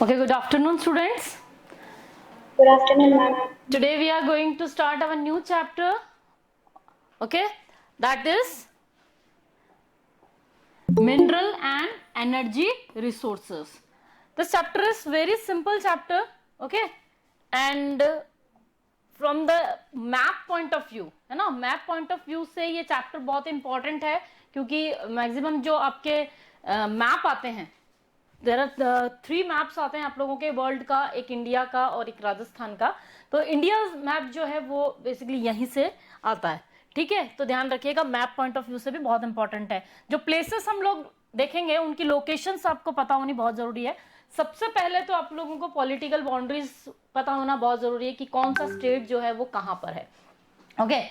Okay, good afternoon, students. Good afternoon, ma'am. Today we are going to start our new chapter. Okay, that is mineral and energy resources. This chapter is very simple chapter. Okay, and from the map point of view, है ना, map point of view से ये chapter बहुत important है क्योंकि maximum जो आपके map आते हैं, देर आर 3 मैप्स आते हैं आप लोगों के वर्ल्ड का, एक इंडिया का और एक राजस्थान का। तो इंडिया मैप जो है वो बेसिकली यहीं से आता है। ठीक है, तो ध्यान रखिएगा, मैप पॉइंट ऑफ व्यू से भी बहुत इंपॉर्टेंट है। जो प्लेसेस हम लोग देखेंगे उनकी लोकेशंस आपको पता होनी बहुत जरूरी है। सबसे पहले तो आप लोगों को पॉलिटिकल बाउंड्रीज पता होना बहुत जरूरी है कि कौन सा स्टेट जो है वो कहां पर है। Okay,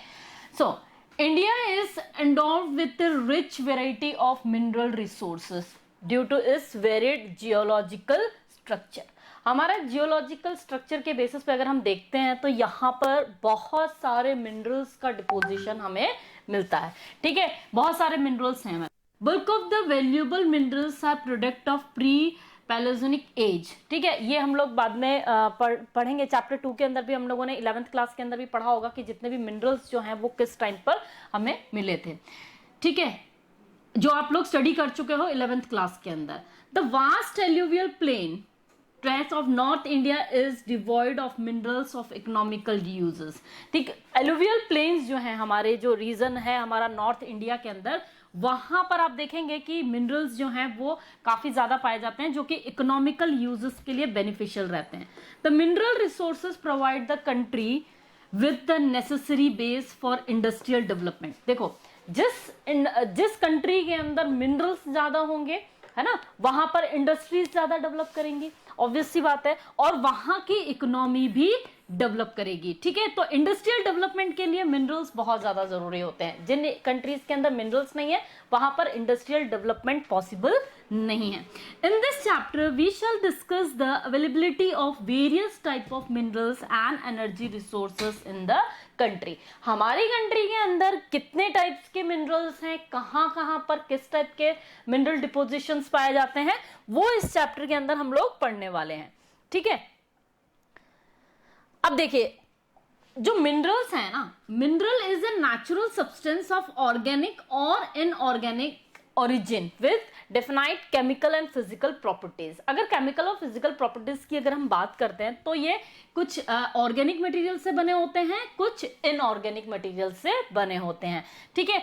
so India is endowed with rich variety of mineral resources due to its varied geological structure. हमारा जियोलॉजिकल स्ट्रक्चर के बेसिस पे अगर हम देखते हैं तो यहाँ पर बहुत सारे मिनरल्स का डिपोजिशन हमें मिलता है। ठीक है, बहुत सारे मिनरल्स हैं। Bulk of the valuable minerals are product of pre paleogenic age. ठीक है, ये हम लोग बाद में पढ़ेंगे। चैप्टर 2 के अंदर भी हम लोगों ने 11th क्लास के अंदर भी पढ़ा होगा कि जितने भी मिनरल्स जो हैं वो किस टाइम पर हमें मिले थे। ठीक है, जो आप लोग स्टडी कर चुके हो 11th क्लास के अंदर। The vast alluvial plain tracts of north India is devoid of minerals of economical uses. ठीक, एल्यूवियल प्लेन्स जो हैं, हमारे जो रीजन है हमारा नॉर्थ इंडिया के अंदर, वहां पर आप देखेंगे कि मिनरल्स जो हैं वो काफी ज्यादा पाए जाते हैं जो कि इकोनॉमिकल यूजेस के लिए बेनिफिशियल रहते हैं। The mineral resources provide the country with the necessary base for industrial development. देखो, जिस कंट्री के अंदर मिनरल्स ज्यादा होंगे, है ना, वहां पर इंडस्ट्रीज ज्यादा डेवलप करेंगी, ऑब्वियस सी बात है, और वहां की इकोनॉमी भी डेवलप करेगी। ठीक है, तो इंडस्ट्रियल डेवलपमेंट के लिए मिनरल्स बहुत ज्यादा जरूरी होते हैं। जिन कंट्रीज के अंदर मिनरल्स नहीं है वहां पर इंडस्ट्रियल डेवलपमेंट पॉसिबल नहीं है। In this chapter we shall discuss the availability of various type of minerals and energy resources in the country. हमारी कंट्री के अंदर कितने टाइप्स के मिनरल्स हैं, कहां कहां पर किस टाइप के मिनरल डिपोजिशंस पाए जाते हैं, वो इस चैप्टर के अंदर हम लोग पढ़ने वाले हैं। ठीक है, अब देखिए, जो मिनरल्स हैं ना, mineral is a natural substance of organic और inorganic origin with definite chemical and physical properties। अगर chemical और physical properties की अगर हम बात करते हैं तो ये कुछ organic material से बने होते हैं, कुछ inorganic material से बने होते हैं। ठीक है,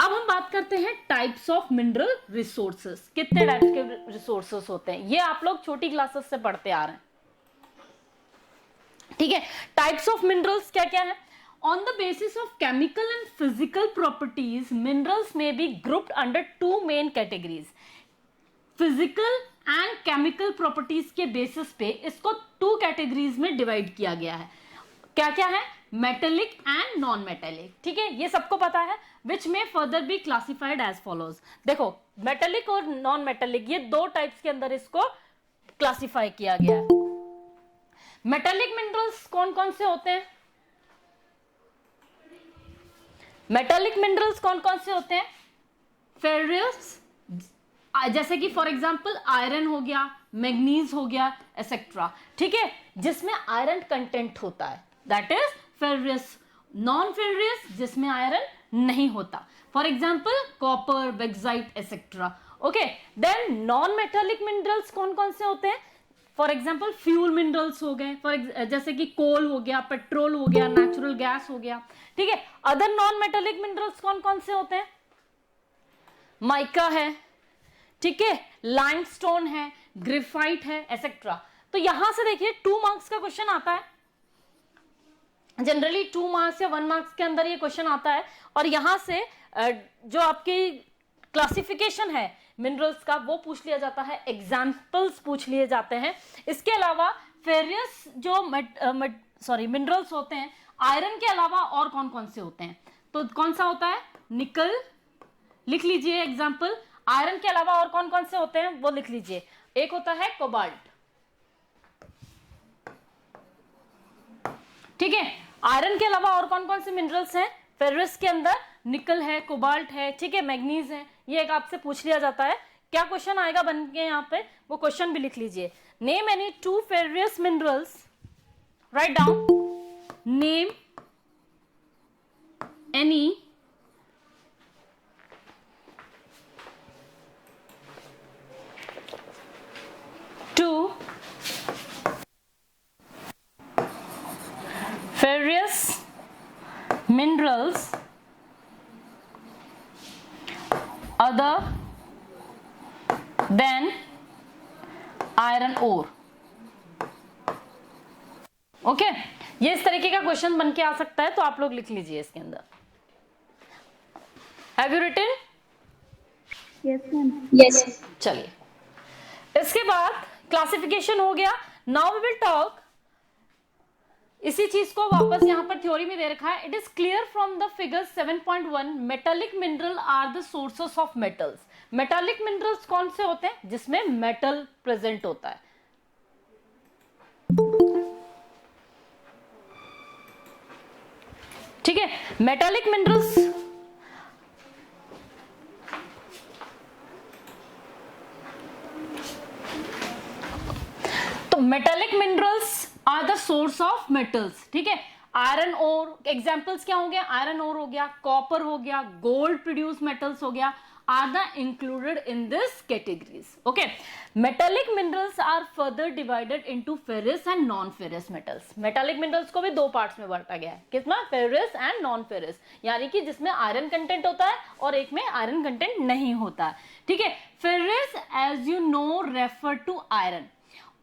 अब हम बात करते हैं टाइप्स ऑफ मिनरल रिसोर्सेस। कितने टाइप्स के रिसोर्सेस होते हैं ये आप लोग छोटी क्लासेस से पढ़ते आ रहे हैं। ठीक है, टाइप्स ऑफ मिनरल्स क्या क्या है? On the basis of chemical and physical properties, minerals may be grouped under 2 main categories। Physical and chemical properties के basis पे इसको 2 categories में divide किया गया है। क्या क्या है? Metallic and non-metallic। ठीक है, ये सबको पता है, which may further be classified as follows। देखो, metallic और non-metallic ये 2 types के अंदर इसको classify किया गया है। Metallic minerals कौन कौन से होते हैं? मेटालिक मिनरल्स कौन कौन से होते हैं? फेरस, जैसे कि फॉर एग्जांपल आयरन हो गया, मैग्नीज हो गया, एक्सेट्रा। ठीक है, जिसमें आयरन कंटेंट होता है, that is ferrous. Non ferrous, जिसमें आयरन नहीं होता, for example copper, bauxite, etcetera. Okay, then non metallic minerals कौन कौन से होते हैं? फॉर एग्जाम्पल फ्यूल मिनरल्स हो गए, जैसे कि कोल हो गया, पेट्रोल हो गया, नेचुरल गैस हो गया। ठीक है, अदर नॉन मेटालिक मिनरल्स कौन कौन से होते हैं? माइका है, ठीक है, लाइमस्टोन है, ग्रेफाइट है, एक्सेट्रा। तो यहां से देखिए 2 मार्क्स का क्वेश्चन आता है, जनरली 2 मार्क्स या 1 मार्क्स के अंदर ये क्वेश्चन आता है। और यहां से जो आपकी क्लासिफिकेशन है मिनरल्स का वो पूछ लिया जाता है, एग्जाम्पल्स पूछ लिए जाते हैं। इसके अलावा फेरियस जो मिनरल्स होते हैं, आयरन के अलावा और कौन कौन से होते हैं? तो कौन सा होता है? निकल, लिख लीजिए एग्जाम्पल। आयरन के अलावा और कौन कौन से होते हैं वो लिख लीजिए। एक होता है कोबाल्ट। ठीक है, आयरन के अलावा और कौन कौन से मिनरल्स हैं? फेरस के अंदर निकल है, कोबाल्ट है, ठीक है, मैग्नीज है। ये एक आपसे पूछ लिया जाता है क्या क्वेश्चन आएगा बन के यहाँ पे, वो क्वेश्चन भी लिख लीजिए. Name any two furious minerals, write down. Name any two ferrous minerals other than iron ore. Okay ये इस तरीके का क्वेश्चन बन के आ सकता है, तो आप लोग लिख लीजिए इसके अंदर. Have you written? Yes, ma'am. Yes. चलिए, इसके बाद क्लासिफिकेशन हो गया. नाउ वी विल टॉक, इसी चीज को वापस यहां पर थ्योरी में दे रखा है. It is clear from the figure 7.1 metallic mineral are the sources of metals. Metallic minerals कौन से होते हैं? जिसमें मेटल प्रेजेंट होता है. ठीक है, मेटालिक मिनरल्स तो metallic minerals are the source of metals. ठीक है, आयरन ओर, एग्जांपल्स क्या हो गया? आयरन ओर हो गया, कॉपर हो गया, गोल्ड प्रोड्यूस मेटल्स हो गया, are the included in this categories. Okay, metallic minerals are further divided into ferrous and non-ferrous metals. metallic minerals को भी दो पार्ट्स में बांटा गया है. कितना? ferrous and non-ferrous, यानी कि जिसमें आयरन कंटेंट होता है और एक में आयरन कंटेंट नहीं होता है. ठीक है, ferrous as you know refer to iron.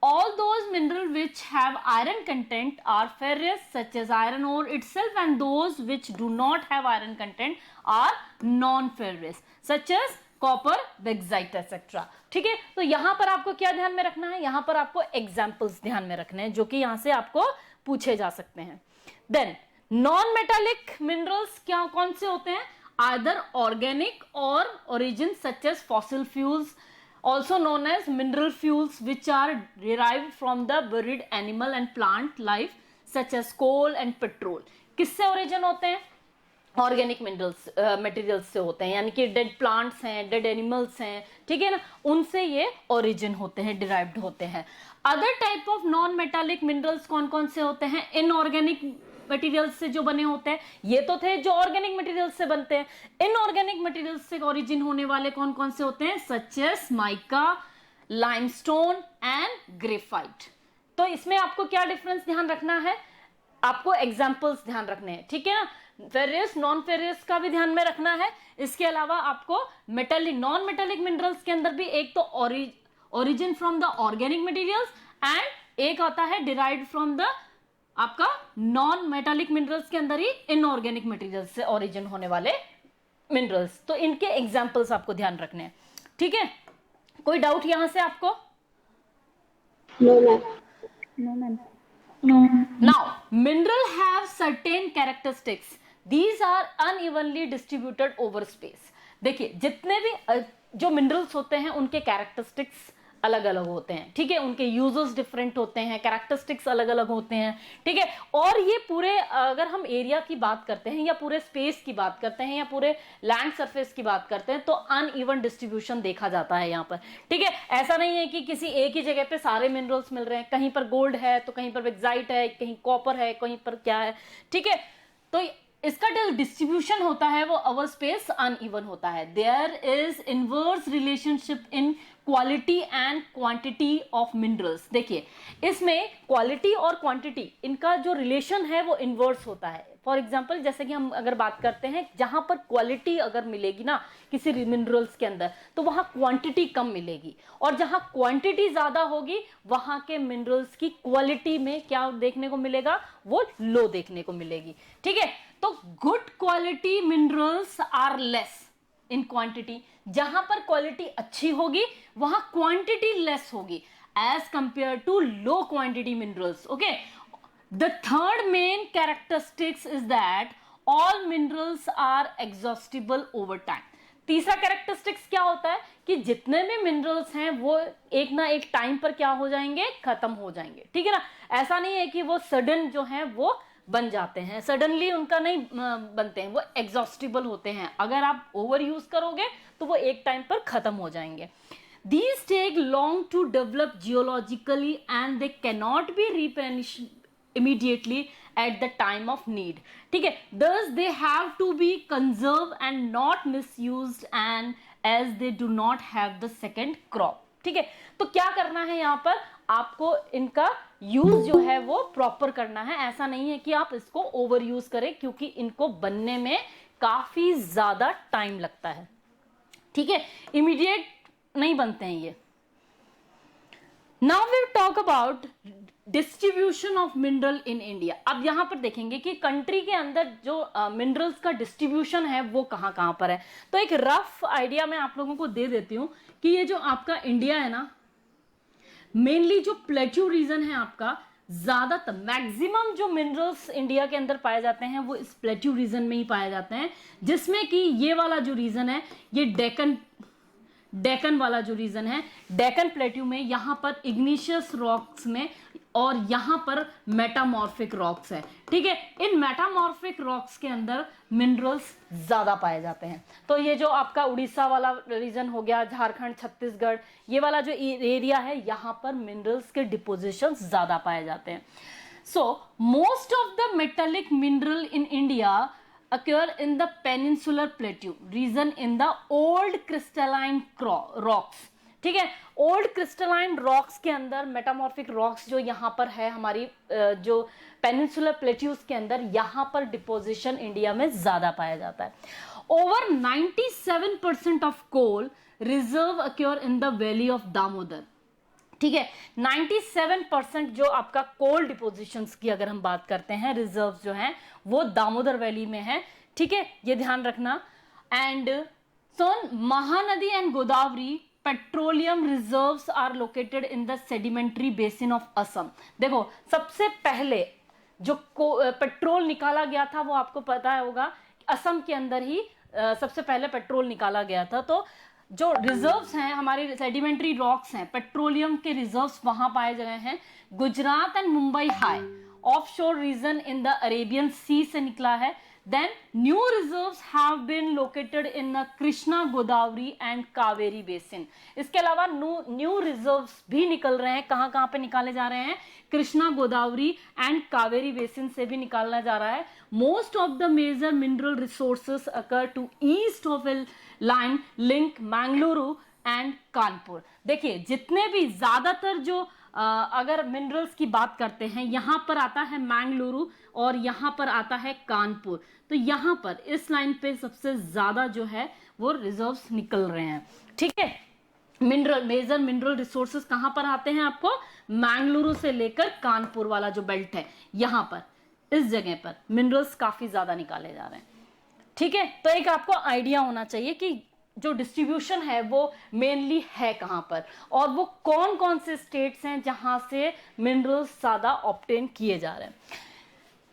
All those minerals which have iron content are ferrous, such as iron ore itself, and those which do not have iron content are non-ferrous, such as copper, bauxite, etc. ठीक है, तो यहां पर आपको क्या ध्यान में रखना है? यहां पर आपको एग्जाम्पल्स ध्यान में रखने हैं जो कि यहां से आपको पूछे जा सकते हैं. देन नॉन मेटालिक मिनरल्स क्या कौन से होते हैं? Either organic or origin, such as fossil fuels, also known as mineral fuels, which are derived from the buried animal and plant life, such as coal and petrol. किससे origin होते हैं? Organic minerals materials से होते हैं, यानी कि dead plants हैं, dead animals हैं, ठीक है ना, उनसे ये ओरिजिन होते हैं, डिराइव्ड होते हैं. Other type of non metallic minerals कौन कौन से होते हैं? इनऑर्गेनिक मटेरियल्स से जो बने होते हैं. ये तो थे जो ऑर्गेनिक मटेरियल्स से बनते हैं. इनऑर्गेनिक मटेरियल्स से ओरिजिन होने वाले कौन कौन से होते हैं? Such as mica, limestone and graphite. तो इसमें आपको क्या डिफरेंस ध्यान रखना है? आपको एग्जांपल्स ध्यान रखने हैं. ठीक है ना, फेरियस नॉन फेरियस का भी ध्यान में रखना है. इसके अलावा आपको मेटालिक नॉन मेटालिक मिनरल्स के अंदर भी एक तो origin from the organic materials and एक आता है डिराइव्ड फ्रॉम द आपका नॉन मेटालिक मिनरल्स के अंदर ही इनऑर्गेनिक मटेरियल्स से ओरिजिन होने वाले मिनरल्स. तो इनके एग्जांपल्स आपको ध्यान रखने हैं. ठीक है, कोई डाउट यहां से आपको? No, ma'am. No, ma'am. No. Now, mineral have certain characteristics. These are unevenly distributed over space. देखिए, जितने भी जो मिनरल्स होते हैं उनके कैरेक्टरिस्टिक्स अलग अलग होते हैं. ठीक है, उनके यूजर्स डिफरेंट होते हैं, कैरेक्टरिस्टिक्स अलग अलग होते हैं. ठीक है, और ये पूरे अगर हम एरिया की बात करते हैं या पूरे स्पेस की बात करते हैं या पूरे लैंड सरफेस की बात करते हैं तो अनइवन डिस्ट्रीब्यूशन देखा जाता है यहाँ पर. ठीक है, ऐसा नहीं है कि किसी एक ही जगह पे सारे मिनरल्स मिल रहे हैं. कहीं पर गोल्ड है तो कहीं पर बॉक्साइट है, कहीं कॉपर है, कहीं पर क्या है. ठीक है, तो इसका जो डिस्ट्रीब्यूशन होता है वो ओवर स्पेस अनइवन होता है. There is inverse relationship in quality and quantity of minerals. देखिए, इसमें क्वालिटी और क्वांटिटी इनका जो रिलेशन है वो इनवर्स होता है. फॉर एग्जाम्पल, जैसे कि हम अगर बात करते हैं, जहां पर क्वालिटी अगर मिलेगी ना किसी मिनरल्स के अंदर तो वहां क्वांटिटी कम मिलेगी, और जहां क्वांटिटी ज्यादा होगी वहां के मिनरल्स की क्वालिटी में क्या देखने को मिलेगा? वो लो देखने को मिलेगी. ठीक है, तो good quality minerals are less in quantity. जहां पर क्वालिटी अच्छी होगी वहां क्वांटिटी लेस होगी as compare to low quantity minerals. Okay, the third main characteristics is that all minerals are exhaustible over time. तीसरा कैरेक्टरिस्टिक्स क्या होता है कि जितने भी मिनरल्स हैं वो एक ना एक टाइम पर क्या हो जाएंगे? खत्म हो जाएंगे. ठीक है ना, ऐसा नहीं है कि वो सडन जो है वो बन जाते हैं, सडनली उनका नहीं बनते हैं, वो एग्जॉस्टिबल होते हैं, अगर आप ओवर यूज करोगे तो वो एक टाइम पर खत्म हो जाएंगे। These take long to develop geologically and they cannot be replenished immediately at the time of need, ठीक है। Thus they have to be conserved and not misused and as they do not have the second crop, ठीक है। तो क्या करना है यहाँ पर, आपको इनका यूज जो है वो प्रॉपर करना है, ऐसा नहीं है कि आप इसको ओवर यूज करें, क्योंकि इनको बनने में काफी ज्यादा टाइम लगता है, ठीक है, इमीडिएट नहीं बनते हैं ये। Now we talk about distribution of mineral in India. अब यहां पर देखेंगे कि कंट्री के अंदर जो मिनरल्स का डिस्ट्रीब्यूशन है वो कहां कहां पर है। तो एक रफ आइडिया मैं आप लोगों को दे देती हूं कि ये जो आपका इंडिया है ना, मेनली जो प्लेट्यू रीजन है आपका, ज्यादातर मैक्सिमम जो मिनरल्स इंडिया के अंदर पाए जाते हैं वो इस प्लेट्यू रीजन में ही पाए जाते हैं, जिसमें कि ये वाला जो रीजन है ये डेकन वाला जो रीजन है, डेकन प्लेट्यू में, यहां पर इग्निशियस रॉक्स में और यहां पर मेटामॉर्फिक रॉक्स है, ठीक है। इन मेटामॉर्फिक रॉक्स के अंदर मिनरल्स ज्यादा पाए जाते हैं। तो ये जो आपका उड़ीसा वाला रीजन हो गया, झारखंड, छत्तीसगढ़, ये वाला जो एरिया है, यहां पर मिनरल्स के डिपोजिशन ज्यादा पाए जाते हैं। So most of the metallic mineral in India occur in the peninsular plateau region in the old crystalline rocks, ठीक है। ओल्ड क्रिस्टलाइन रॉक्स के अंदर मेटामॉर्फिक रॉक्स जो यहाँ पर है हमारी जो पेनिनसुलर प्लेट्यूज के अंदर, यहाँ पर डिपोजिशन इंडिया में ज्यादा पाया जाता है। Over 97% of coal reserve occur in the valley of Damodar, ठीक है। 97% जो आपका कोल डिपोजिशंस की अगर हम बात करते हैं, रिजर्व जो हैं वो दामोदर वैली में है, ठीक है, ये ध्यान रखना। And so Mahanadi and Godavari petroleum reserves are located in the sedimentary basin of Assam. देखो सबसे पहले जो पेट्रोल निकाला गया था वो आपको पता होगा, असम के अंदर ही सबसे पहले पेट्रोल निकाला गया था। तो जो रिजर्व्स हैं हमारे सेडिमेंट्री रॉक्स हैं, पेट्रोलियम के रिजर्व्स वहां पाए गए हैं। Gujarat and Mumbai high offshore region in the Arabian sea से निकला है। Then new reserves have been located in the Krishna Godavari and Kaveri basin. इसके अलावा न्यू रिजर्व्स भी निकल रहे हैं, कहां कहां पे निकाले जा रहे हैं, कृष्णा गोदावरी एंड कावेरी बेसिन से भी निकालना जा रहा है। Most of the major mineral resources occur to east of a line link Mangaluru and Kanpur. देखिए जितने भी ज्यादातर जो अगर मिनरल्स की बात करते हैं, यहां पर आता है मैंगलुरु और यहां पर आता है कानपुर। तो यहां पर इस लाइन पे सबसे ज्यादा जो है वो रिजर्व्स निकल रहे हैं, ठीक है। मेजर मिनरल रिसोर्सेस कहां पर आते हैं आपको, मैंगलुरु से लेकर कानपुर वाला जो बेल्ट है, यहां पर इस जगह पर मिनरल्स काफी ज्यादा निकाले जा रहे हैं, ठीक है। तो एक आपको आइडिया होना चाहिए कि जो डिस्ट्रीब्यूशन है वो मेनली है कहां पर, और वो कौन कौन से स्टेट्स हैं जहां से मिनरल्स ज्यादा ऑब्टेन किए जा रहे हैं।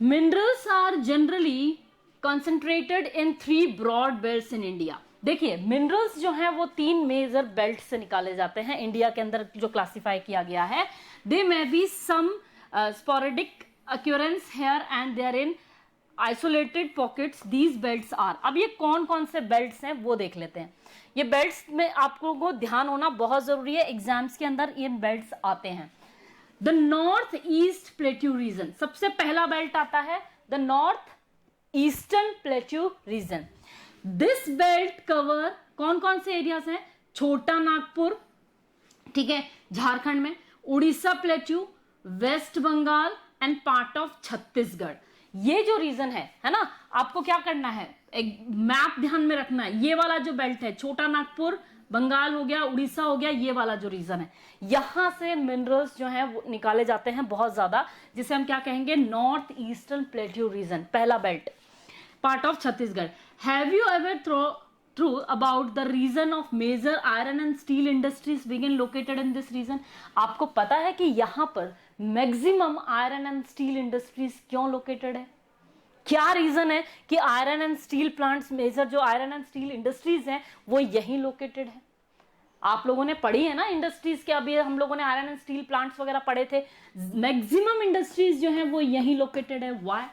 Minerals are generally concentrated in 3 broad belts in India. देखिए मिनरल्स जो हैं वो 3 मेजर बेल्ट से निकाले जाते हैं इंडिया के अंदर जो क्लासिफाई किया गया है। They may be some sporadic occurrence here and there in isolated pockets these belts are. अब ये कौन कौन से बेल्ट्स हैं वो देख लेते हैं। ये बेल्ट्स में आपको को ध्यान होना बहुत जरूरी है, एग्जाम्स के अंदर ये बेल्ट्स आते हैं। The north east plateau region, सबसे पहला बेल्ट आता है the north eastern plateau reason. This belt cover कौन कौन से एरियाज हैं, छोटा नागपुर, ठीक है, झारखंड में, Orissa plateau, West Bengal and part of Chhattisgarh. ये जो रीजन है ना, आपको क्या करना है, एक मैप ध्यान में रखना है। ये वाला जो बेल्ट है, छोटा नागपुर, बंगाल हो गया, उड़ीसा हो गया, ये वाला जो रीजन है, यहां से मिनरल्स जो है वो निकाले जाते हैं बहुत ज्यादा, जिसे हम क्या कहेंगे, नॉर्थ ईस्टर्न प्लेट्यू रीजन, पहला belt, part of Chhattisgarh. Have you ever true about the region of major iron and steel industries बिगिन लोकेटेड इन दिस रीजन। आपको पता है कि यहां पर maximum iron and steel industries क्यों लोकेटेड है, क्या रीजन है कि iron and steel plants, major जो आयरन एंड स्टील इंडस्ट्रीज हैं वो यहीं लोकेटेड है। आप लोगों ने पढ़ी है ना इंडस्ट्रीज के, अभी हम लोगों ने आयरन एंड स्टील प्लांट्स वगैरह पढ़े थे। मैक्सिमम इंडस्ट्रीज जो हैं वो यहीं लोकेटेड है। Why,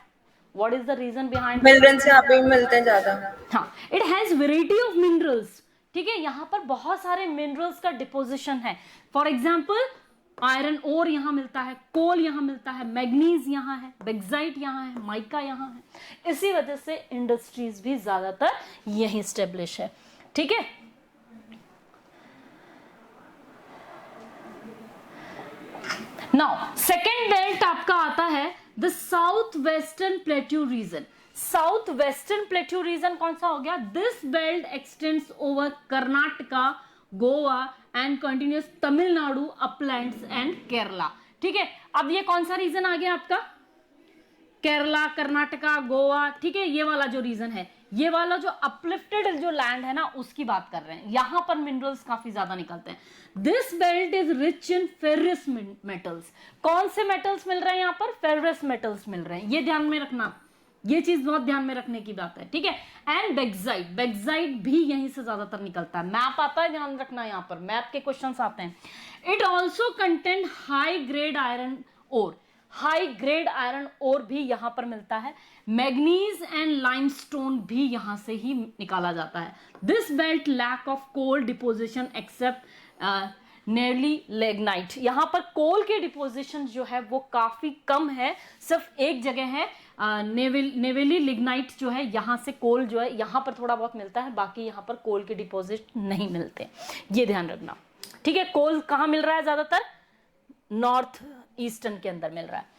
what is the reason behind? Minerals यहाँ पे भी मिलते हैं ज्यादा। हाँ, it has variety of minerals, ठीक है, यहाँ पर बहुत सारे मिनरल्स का डिपोजिशन है। फॉर एग्जाम्पल आयरन ओर यहाँ मिलता है, कोल यहाँ मिलता है, मैग्नीज यहाँ है, बेक्साइट यहाँ है, माइका यहाँ है। इसी वजह से इंडस्ट्रीज भी ज्यादातर यही स्टेब्लिश है, ठीक है। नाउ सेकेंड बेल्ट आपका आता है the south western plateau region. South western plateau region कौन सा हो गया? This belt x tends over Karnataka, Goa and continuous Tamil Nadu, Uplands and Kerala, ठीक है। अब ये कौन सा रीजन आ गया आपका? केरला, कर्नाटका, गोवा, ठीक है। ये वाला जो रीजन है, ये वाला जो अपलिफ्टेड जो लैंड है ना, उसकी बात कर रहे हैं। यहां पर मिनरल्स काफी ज्यादा निकलते हैं। This belt is rich in ferrous metals. कौन से मेटल्स मिल रहे हैं यहाँ पर? फेरस मेटल्स मिल रहे हैं, ये ध्यान में रखना, ये चीज बहुत ध्यान में रखने की बात है, ठीक है। एंड बेक्साइट, बेक्साइट भी यहीं से ज्यादातर निकलता है। मैप आता है, ध्यान रखना, यहाँ पर मैप के क्वेश्चंस आते हैं। It also content high grade iron ore, high grade iron ore भी यहां पर मिलता है। मैग्नीज एंड लाइमस्टोन भी यहां से ही निकाला जाता है। This belt lack of coal deposition except nearly lignite. यहां पर कोल के डिपोजिशन जो है वो काफी कम है, सिर्फ एक जगह है नेवेली लिग्नाइट जो है, यहां से कोल जो है यहां पर थोड़ा बहुत मिलता है, बाकी यहां पर कोल के डिपोजिट नहीं मिलते, ये ध्यान रखना, ठीक है। कोल कहां मिल रहा है? ज्यादातर नॉर्थ ईस्टर्न के अंदर मिल रहा है।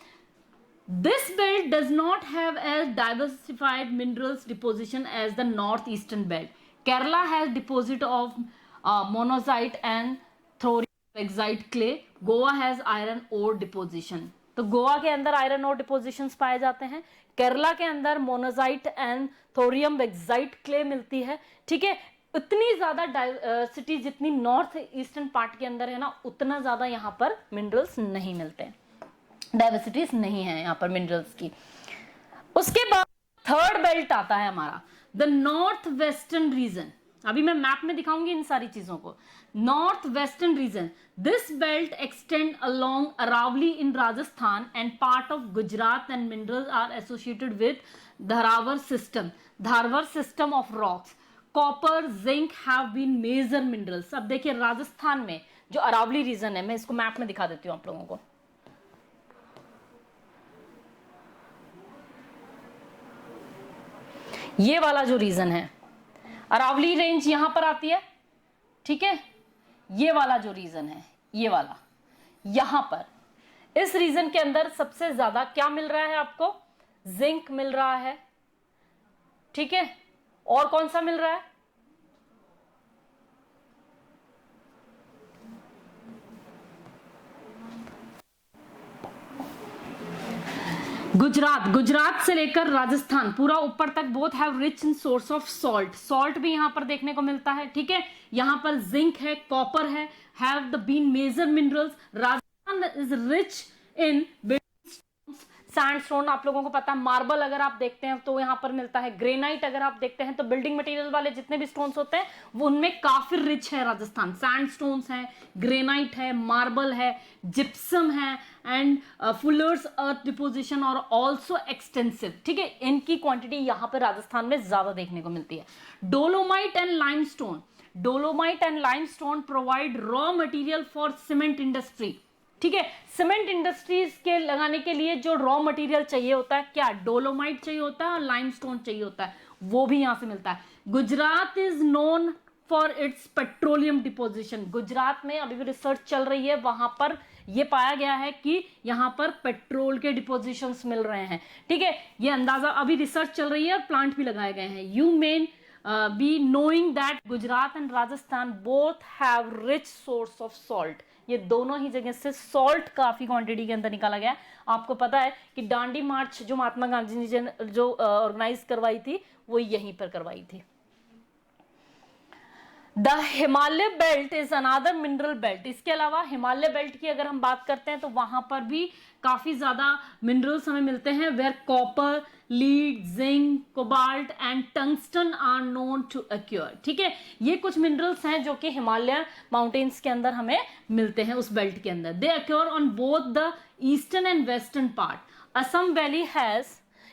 This belt does not have as diversified minerals deposition as the north eastern belt. Kerala has deposit of monazite and thorium clay. Goa has iron ore deposition. तो गोवा के अंदर आयरन ओर डिपोजिशंस पाए जाते हैं। केरला के अंदर मोनोजाइट एंड थोरियम बेक्साइट क्ले मिलती है, ठीक है। उतनी ज्यादा डाइवर्सिटी जितनी नॉर्थ ईस्टर्न पार्ट के अंदर है ना, उतना ज्यादा यहाँ पर मिनरल्स नहीं मिलते, डाइवर्सिटीज नहीं है यहाँ पर मिनरल्स की। उसके बाद थर्ड बेल्ट आता है हमारा द नॉर्थ वेस्टर्न रीजन। अभी मैं मैप में दिखाऊंगी इन सारी चीजों को। North western region, this belt extend along Aravali in Rajasthan and part of Gujarat and minerals are associated with Dharwar system, Dharwar system of rocks. Copper, zinc have been major minerals. अब देखिए राजस्थान में जो अरावली रीजन है, मैं इसको मैप में दिखा देती हूँ आप लोगों को। ये वाला जो रीजन है, अरावली रेंज यहां पर आती है, ठीक है। ये वाला जो रीजन है, ये वाला यहां पर, इस रीजन के अंदर सबसे ज्यादा क्या मिल रहा है आपको? जिंक मिल रहा है, ठीक है। और कौन सा मिल रहा है? गुजरात, गुजरात से लेकर राजस्थान पूरा ऊपर तक both have rich in source of salt. Salt भी यहां पर देखने को मिलता है, ठीक है। यहां पर जिंक है, कॉपर है, have the been major minerals. Rajasthan is rich in sandstone, आप लोगों को पता है। मार्बल अगर आप देखते हैं तो यहाँ पर मिलता है। ग्रेनाइट अगर आप देखते हैं तो बिल्डिंग मटेरियल वाले जितने भी स्टोन्स होते हैं वो उनमें काफी रिच है राजस्थान। सैंडस्टोन्स है, ग्रेनाइट है, मार्बल है, जिप्सम है एंड फुलर्स अर्थ डिपोजिशन और ऑल्सो एक्सटेंसिव, ठीक है। इनकी क्वांटिटी यहाँ पर राजस्थान में ज्यादा देखने को मिलती है। Dolomite and limestone, dolomite and limestone provide raw material for cement industry, ठीक है। सीमेंट इंडस्ट्रीज के लगाने के लिए जो रॉ मटेरियल चाहिए होता है, क्या डोलोमाइट चाहिए होता है और लाइमस्टोन चाहिए होता है, वो भी यहां से मिलता है। Gujarat is known for its petroleum deposition. Gujarat में अभी भी रिसर्च चल रही है, वहां पर ये पाया गया है कि यहां पर पेट्रोल के डिपोजिशंस मिल रहे हैं, ठीक है। ये अंदाजा अभी रिसर्च चल रही है और प्लांट भी लगाए गए हैं। You main be knowing that Gujarat and Rajasthan both have rich source of salt. ये दोनों ही जगह से सॉल्ट काफी क्वांटिटी के अंदर निकाला गया है। आपको पता है कि दांडी मार्च जो महात्मा गांधी जी ने जो ऑर्गेनाइज करवाई थी वो यहीं पर करवाई थी। The Himalaya belt is another mineral belt. इसके अलावा हिमालय बेल्ट की अगर हम बात करते हैं तो वहां पर भी काफी ज्यादा मिनरल्स हमें मिलते हैं। Where copper, lead, zinc, cobalt and tungsten are known to occur, ठीक है। ये कुछ मिनरल्स हैं जो कि हिमालय माउंटेन्स के अंदर हमें मिलते हैं उस बेल्ट के अंदर। They occur on both the eastern and western part. Assam valley has,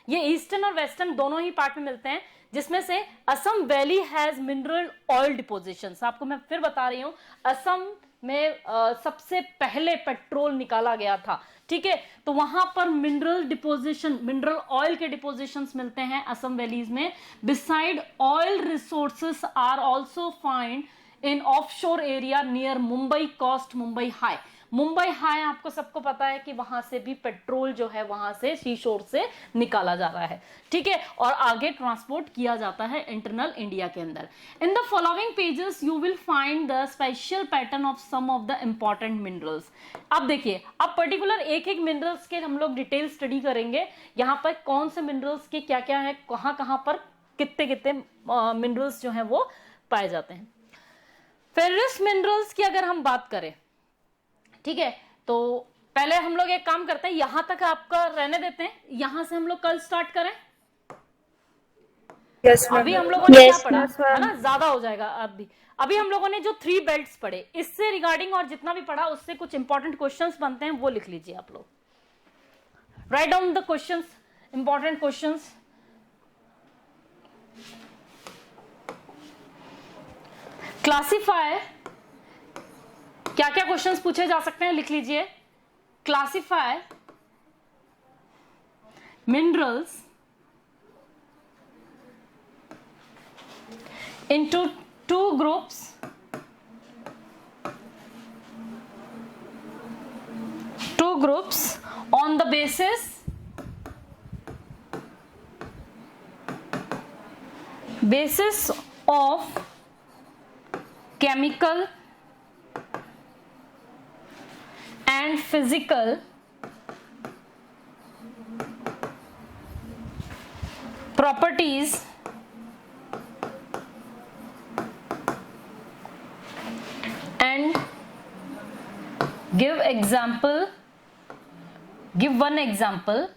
ये ईस्टर्न और वेस्टर्न दोनों ही पार्ट में मिलते हैं, जिसमें से Assam valley has mineral oil depositions. आपको मैं फिर बता रही हूं, असम में सबसे पहले पेट्रोल निकाला गया था, ठीक है, तो वहां पर मिनरल डिपोजिशन, मिनरल ऑयल के डिपोजिशंस मिलते हैं असम वैलीज में। Beside oil resources are also find in offshore area near Mumbai coast, Mumbai high. Mumbai high आपको सबको पता है कि वहां से भी पेट्रोल जो है वहां से सी शोर से निकाला जा रहा है, ठीक है, और आगे ट्रांसपोर्ट किया जाता है इंटरनल इंडिया के अंदर। In the following pages you will find the special pattern of some of the important minerals. अब देखिए, अब पर्टिकुलर एक एक मिनरल्स के हम लोग डिटेल स्टडी करेंगे, यहाँ पर कौन से मिनरल्स के क्या क्या है, कहां कहां पर कितने कितने मिनरल्स जो है वो पाए जाते हैं। फेरस मिनरल्स की अगर हम बात करें, ठीक है, तो पहले हम लोग एक काम करते हैं, यहां तक आपका रहने देते हैं, यहां से हम लोग कल स्टार्ट करें। यस अभी मैम। हम लोगों ने Yes, क्या पढ़ा है ma'am. ना, ज्यादा हो जाएगा। अभी हम लोगों ने जो 3 बेल्ट्स पढ़े, इससे रिगार्डिंग और जितना भी पढ़ा उससे कुछ इंपॉर्टेंट क्वेश्चंस बनते हैं, वो लिख लीजिए आप लोग। Write down the questions, important questions. Classify, क्या क्या क्वेश्चंस पूछे जा सकते हैं लिख लीजिए। Classify minerals into 2 groups, on the basis of chemical and physical properties and give one example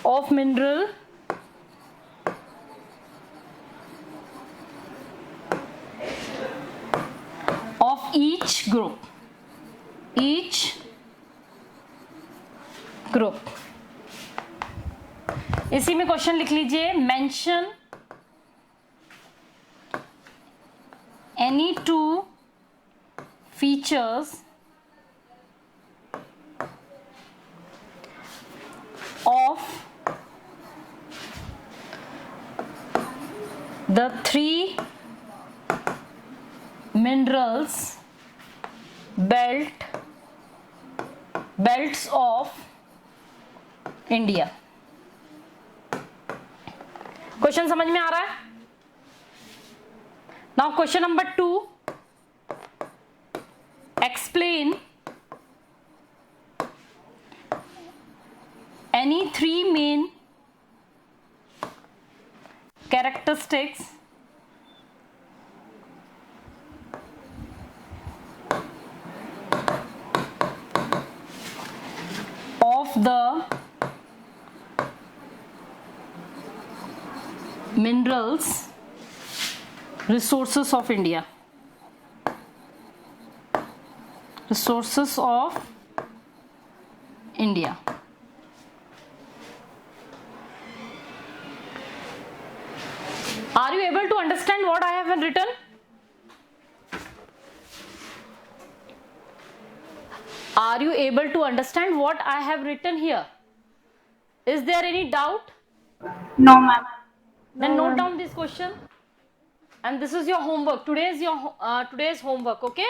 of mineral of each group. इसी में क्वेश्चन लिख लीजिए, mention any 2 features of the 3 minerals belts of India। Question समझ में आ रहा है? Now question number 2, explain any 3 main characteristics of the minerals resources of India। Resources of India। Are you able to understand what I have written? Are you able to understand what I have written here? Is there any doubt? No, ma'am. Then note down this question, and this is your homework. Today's homework, okay?